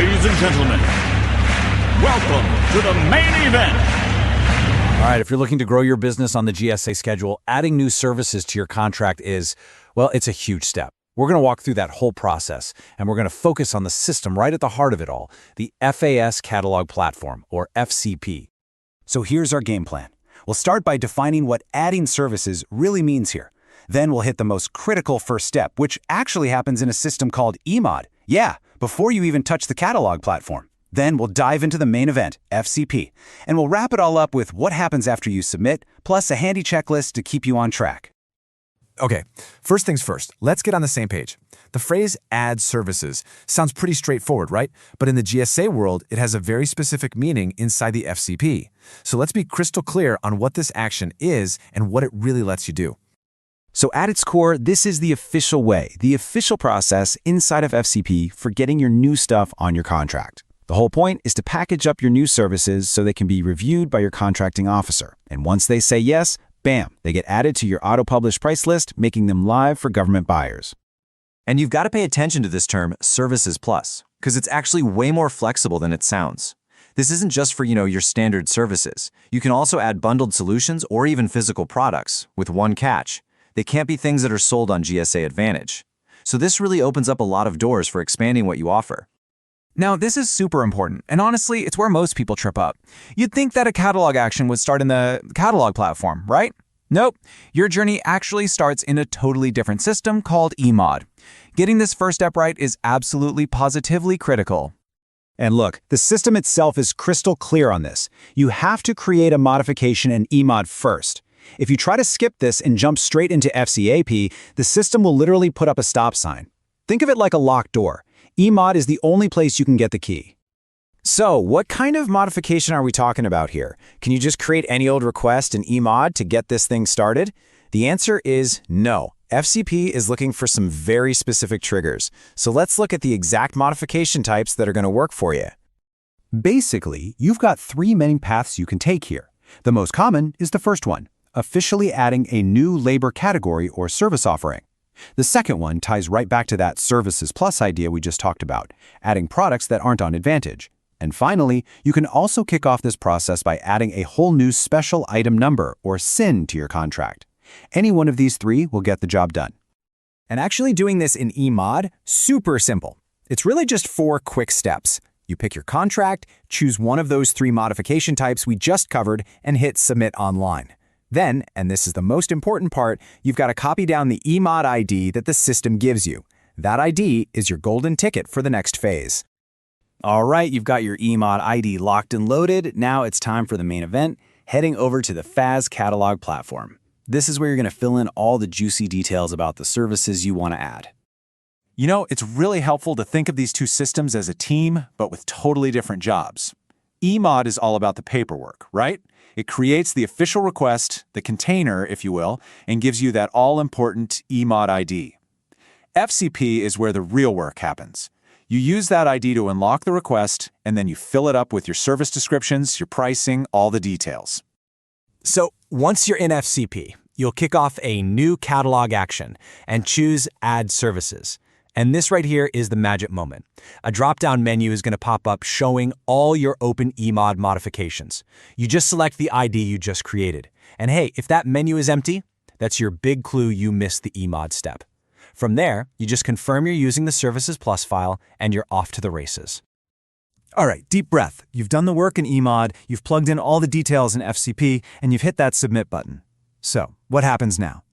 Ladies and gentlemen, welcome to the main event. All right, if you're looking to grow your business on the GSA schedule, adding new services to your contract is, well, it's a huge step. We're going to walk through that whole process, and we're going to focus on the system right at the heart of it all, the FAS Catalog Platform, or FCP. So here's our game plan. We'll start by defining what adding services really means here. Then we'll hit the most critical first step, which actually happens in a system called eMod. Yeah, before you even touch the catalog platform. Then we'll dive into the main event, FCP, and we'll wrap it all up with what happens after you submit, plus a handy checklist to keep you on track. Okay, first things first, let's get on the same page. The phrase add services sounds pretty straightforward, right? But in the GSA world, it has a very specific meaning inside the FCP. So let's be crystal clear on what this action is and what it really lets you do. So at its core, this is the official way, the official process inside of FCP for getting your new stuff on your contract. The whole point is to package up your new services so they can be reviewed by your contracting officer. And once they say yes, bam, they get added to your auto-published price list, making them live for government buyers. And you've got to pay attention to this term, Services Plus, because it's actually way more flexible than it sounds. This isn't just for, your standard services. You can also add bundled solutions or even physical products, with one catch. They can't be things that are sold on GSA Advantage. So this really opens up a lot of doors for expanding what you offer. Now, this is super important, and honestly, it's where most people trip up. You'd think that a catalog action would start in the catalog platform, right? Nope. Your journey actually starts in a totally different system called eMod. Getting this first step right is absolutely positively critical. And look, the system itself is crystal clear on this. You have to create a modification in eMod first. If you try to skip this and jump straight into FCAP, the system will literally put up a stop sign. Think of it like a locked door. eMod is the only place you can get the key. So, what kind of modification are we talking about here? Can you just create any old request in eMod to get this thing started? The answer is no. FCP is looking for some very specific triggers. So let's look at the exact modification types that are going to work for you. Basically, you've got three main paths you can take here. The most common is the first one, officially adding a new labor category or service offering. The second one ties right back to that Services Plus idea we just talked about, adding products that aren't on Advantage. And finally, you can also kick off this process by adding a whole new special item number or SIN to your contract. Any one of these three will get the job done. And actually doing this in eMod, super simple. It's really just 4 quick steps. You pick your contract, choose one of those 3 modification types we just covered, and hit Submit Online. Then, and this is the most important part, you've got to copy down the eMod ID that the system gives you. That ID is your golden ticket for the next phase. All right, you've got your eMod ID locked and loaded. Now it's time for the main event, heading over to the FAS Catalog Platform. This is where you're going to fill in all the juicy details about the services you want to add. It's really helpful to think of these two systems as a team, but with totally different jobs. eMod is all about the paperwork, right? It creates the official request, the container, if you will, and gives you that all-important eMod ID. FCP is where the real work happens. You use that ID to unlock the request, and then you fill it up with your service descriptions, your pricing, all the details. So once you're in FCP, you'll kick off a new catalog action and choose Add Services. And this right here is the magic moment. A drop-down menu is going to pop up showing all your open eMod modifications. You just select the ID you just created. And hey, if that menu is empty, that's your big clue you missed the eMod step. From there, you just confirm you're using the Services Plus file and you're off to the races. All right, deep breath. You've done the work in eMod, you've plugged in all the details in FCP, and you've hit that Submit button. So, what happens now?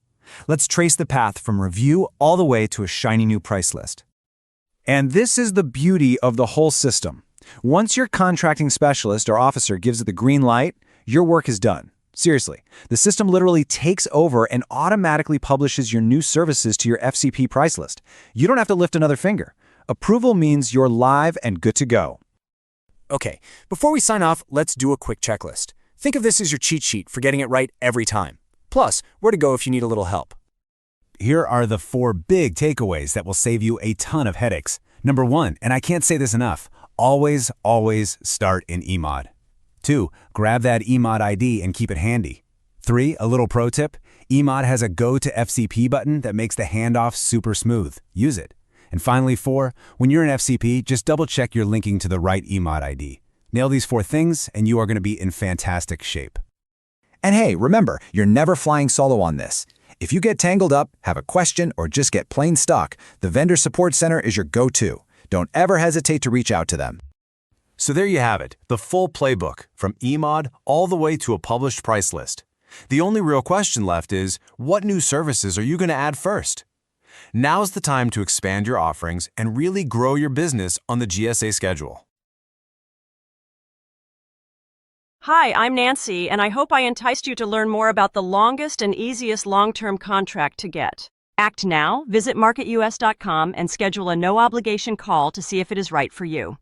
Let's trace the path from review all the way to a shiny new price list. And this is the beauty of the whole system. Once your contracting specialist or officer gives it the green light, your work is done. Seriously, the system literally takes over and automatically publishes your new services to your FCP price list. You don't have to lift another finger. Approval means you're live and good to go. Okay, before we sign off, let's do a quick checklist. Think of this as your cheat sheet for getting it right every time. Plus, where to go if you need a little help. Here are the 4 big takeaways that will save you a ton of headaches. Number 1, and I can't say this enough, always start in eMod. 2, grab that eMod ID and keep it handy. 3, a little pro tip, eMod has a Go to FCP button that makes the handoff super smooth. Use it. And finally, 4, when you're in FCP, just double-check you're linking to the right eMod ID. Nail these 4 things, and you are going to be in fantastic shape. And hey, remember, you're never flying solo on this. If you get tangled up, have a question, or just get plain stuck, the Vendor Support Center is your go-to. Don't ever hesitate to reach out to them. So there you have it, the full playbook, from eMod all the way to a published price list. The only real question left is, what new services are you going to add first? Now's the time to expand your offerings and really grow your business on the GSA schedule. Hi, I'm Nancy, and I hope I enticed you to learn more about the longest and easiest long-term contract to get. Act now, visit MarketUS.com and schedule a no-obligation call to see if it is right for you.